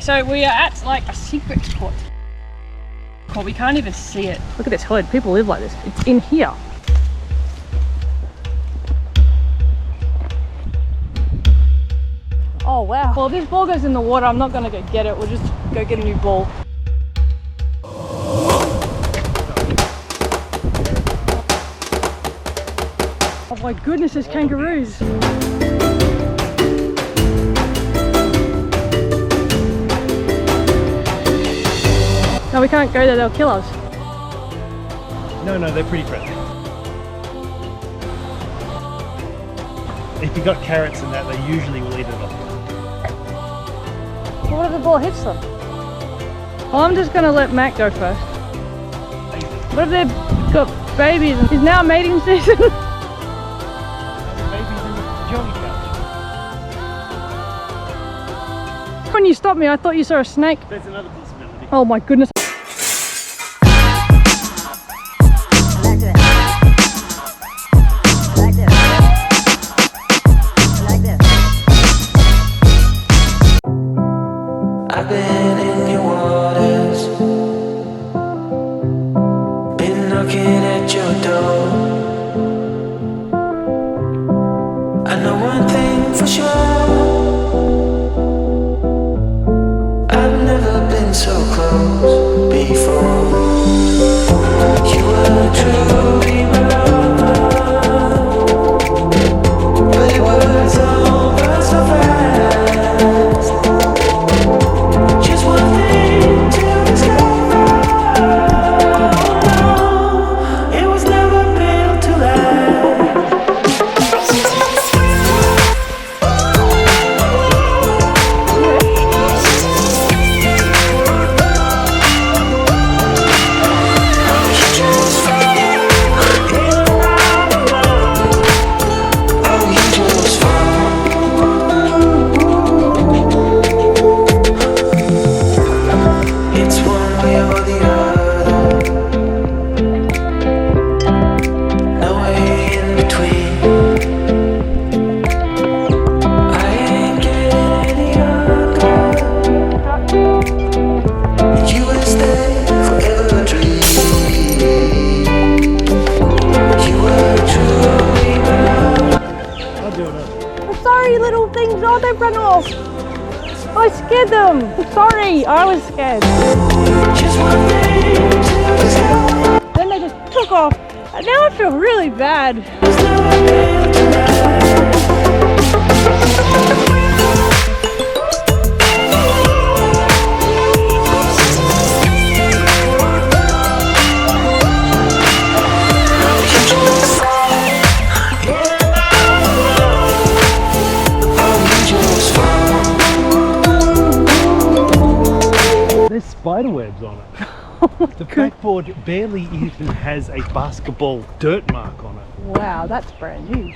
Okay, so we are at like a secret spot. Oh, we can't even see it. Look at this hood. People live like this. It's in here. Oh wow. Well, if this ball goes in the water, I'm not gonna go get it. We'll just go get a new ball. Oh my goodness, there's kangaroos. No, we can't go there, they'll kill us. No, they're pretty friendly. If you got carrots and that, they usually will eat it off. What if the ball hits them? Well, I'm just gonna let Matt go first. What if they've got babies? Is now mating season? Babies in the jelly pouch. When you stopped me, I thought you saw a snake. There's another possibility. Oh my goodness. I've been in your waters, been knocking at your door. I know one thing for sure, I've never been so close before. You were truly my love, but it was over so fast. Run off! I scared them! Sorry, I was scared. Then they just took off, and now I feel really bad. Spider webs on it. The backboard barely even has a basketball dirt mark on it. Wow, that's brand new.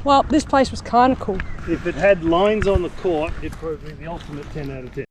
Well, this place was kind of cool. If it had lines on the court, it'd probably be the ultimate 10 out of 10.